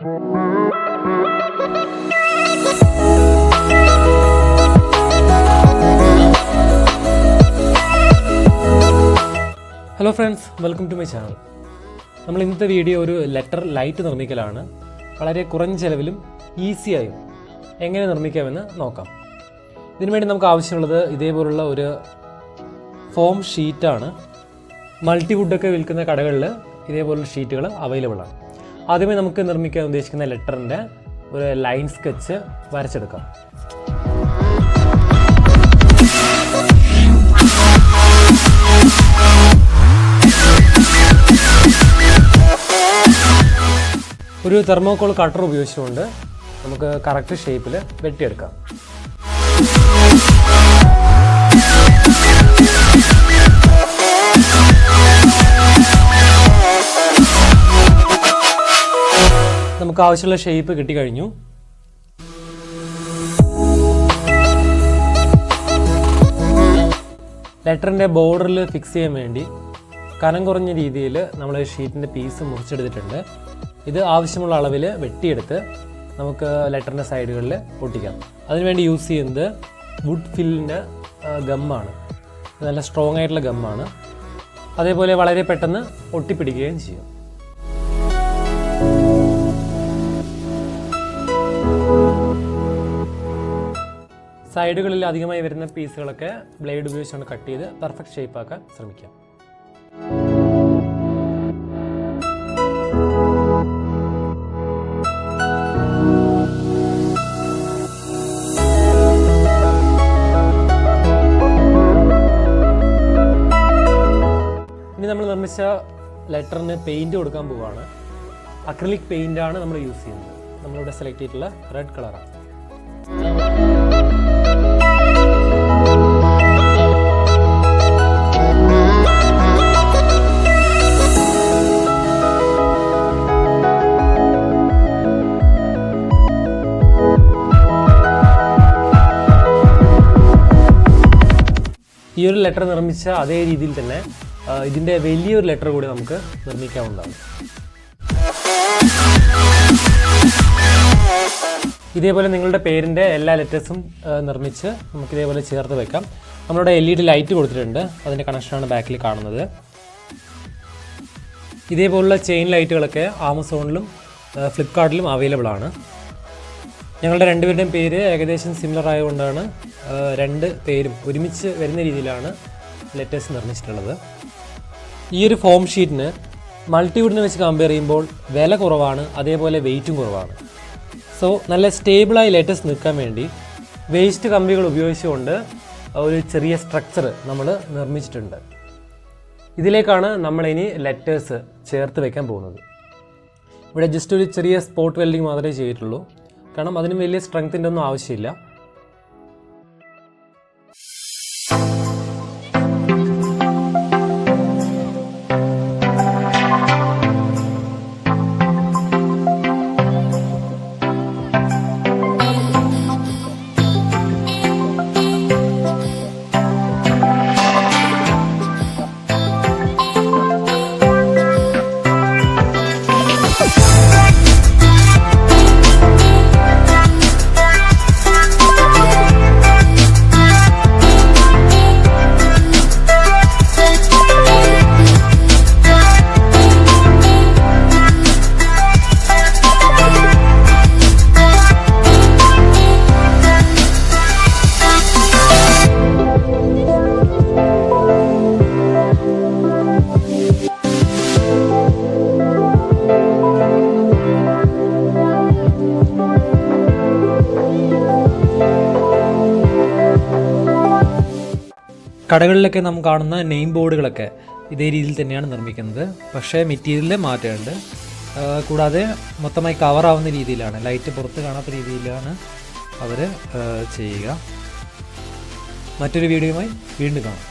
Hello friends, welcome to my channel. നമ്മൾ ഇന്നത്തെ video ഒരു ലെറ്റർ ലൈറ്റ് നിർമ്മിക്കലാണ്. വളരെ കുറഞ്ഞ ചിലവിലും ഈസിയായും എങ്ങനെ നിർമ്മിക്കാമെന്ന് നോക്കാം. ഇതിനുവേണ്ടി നമുക്ക് ആവശ്യമുള്ളത് ഇതേപോലുള്ള ഒരു ഫോം ഷീറ്റാണ്. മൾട്ടിവുഡൊക്കെ വിൽക്കുന്ന കടകളിൽ ഇതേപോലുള്ള ഷീറ്റുകൾ അവൈലബിൾ ആണ്. ആദ്യമേ നമുക്ക് നിർമ്മിക്കാൻ ഉദ്ദേശിക്കുന്ന ലെറ്ററിൻ്റെ ഒരു ലൈൻ സ്കെച്ച് വരച്ചെടുക്കാം. ഒരു തെർമോകോൾ കട്ടർ ഉപയോഗിച്ചുകൊണ്ട് നമുക്ക് കറക്റ്റ് ഷേപ്പിൽ വെട്ടിയെടുക്കാം. നമുക്ക് ആവശ്യമുള്ള ഷേപ്പ് കിട്ടിക്കഴിഞ്ഞു. ലെറ്ററിൻ്റെ ബോർഡറിൽ ഫിക്സ് ചെയ്യാൻ വേണ്ടി കനം കുറഞ്ഞ രീതിയിൽ നമ്മൾ ഷീറ്റിൻ്റെ പീസ് മുറിച്ചെടുത്തിട്ടുണ്ട്. ഇത് ആവശ്യമുള്ള അളവിൽ വെട്ടിയെടുത്ത് നമുക്ക് ലെറ്ററിൻ്റെ സൈഡുകളിൽ ഒട്ടിക്കാം. അതിനുവേണ്ടി യൂസ് ചെയ്യുന്നത് വുഡ് ഫില്ലിൻ്റെ ഗമ്മാണ്. നല്ല സ്ട്രോങ് ആയിട്ടുള്ള ഗമ്മാണ്. അതേപോലെ വളരെ പെട്ടെന്ന് ഒട്ടിപ്പിടിക്കുകയും ചെയ്യും. സൈഡുകളിൽ അധികമായി വരുന്ന പീസുകളൊക്കെ ബ്ലേഡ് ഉപയോഗിച്ചുകൊണ്ട് കട്ട് ചെയ്ത് പെർഫെക്റ്റ് ഷേപ്പാക്കാൻ ശ്രമിക്കാം. ഇനി നമ്മൾ നിർമ്മിച്ച ലെറ്ററിന് പെയിൻറ്റ് കൊടുക്കാൻ പോവുകയാണ്. അക്രിലിക് പെയിൻ്റാണ് നമ്മൾ യൂസ് ചെയ്യുന്നത്. നമ്മളിവിടെ സെലക്ട് ചെയ്തിട്ടുള്ള റെഡ് കളറാണ്. ഈ ഒരു ലെറ്റർ നിർമ്മിച്ച അതേ രീതിയിൽ തന്നെ ഇതിൻ്റെ വലിയൊരു ലെറ്റർ കൂടി നമുക്ക് നിർമ്മിക്കാവുന്നതാണ്. ഇതേപോലെ നിങ്ങളുടെ പേരിൻ്റെ എല്ലാ ലെറ്റേഴ്സും നിർമ്മിച്ച് നമുക്കിതേപോലെ ചേർത്ത് വെക്കാം. നമ്മളിവിടെ LED ലൈറ്റ് കൊടുത്തിട്ടുണ്ട്. അതിൻ്റെ കണക്ഷനാണ് ബാക്കിൽ കാണുന്നത്. ഇതേപോലുള്ള ചെയിൻ ലൈറ്റുകളൊക്കെ ആമസോണിലും ഫ്ലിപ്കാർട്ടിലും അവൈലബിൾ ആണ്. ഞങ്ങളുടെ രണ്ടുപേരുടെയും പേര് ഏകദേശം സിമിലർ ആയതുകൊണ്ടാണ് രണ്ട് പേരും ഒരുമിച്ച് വരുന്ന രീതിയിലാണ് ലെറ്റേഴ്സ് നിർമ്മിച്ചിട്ടുള്ളത്. ഈ ഒരു ഫോം ഷീറ്റിന് മൾട്ടിവുഡിനെ വെച്ച് കമ്പയർ ചെയ്യുമ്പോൾ വില കുറവാണ്, അതേപോലെ വെയിറ്റും കുറവാണ്. സോ നല്ല സ്റ്റേബിളായി ലെറ്റേഴ്സ് നിൽക്കാൻ വേണ്ടി വേസ്റ്റ് കമ്പികൾ ഉപയോഗിച്ചുകൊണ്ട് ഒരു ചെറിയ സ്ട്രക്ചർ നമ്മൾ നിർമ്മിച്ചിട്ടുണ്ട്. ഇതിലേക്കാണ് നമ്മളിനി ലെറ്റേഴ്സ് ചേർത്ത് വയ്ക്കാൻ പോകുന്നത്. ഇവിടെ ജസ്റ്റ് ഒരു ചെറിയ സ്പോട്ട് വെൽഡിങ് മാത്രമേ ചെയ്തിട്ടുള്ളൂ. കാരണം അതിന് വലിയ സ്ട്രെങ്ത്തിൻ്റെ ഒന്നും ആവശ്യമില്ല. കടകളിലൊക്കെ നമുക്ക് കാണുന്ന നെയിം ബോർഡുകളൊക്കെ ഇതേ രീതിയിൽ തന്നെയാണ് നിർമ്മിക്കുന്നത്. പക്ഷേ മെറ്റീരിയലിൽ മാറ്റമുണ്ട്. കൂടാതെ മൊത്തമായി കവറാവുന്ന രീതിയിലാണ്, ലൈറ്റ് പുറത്ത് കാണാത്ത രീതിയിലാണ് അവർ ചെയ്യുക. മറ്റൊരു വീഡിയോയുമായി വീണ്ടും കാണാം.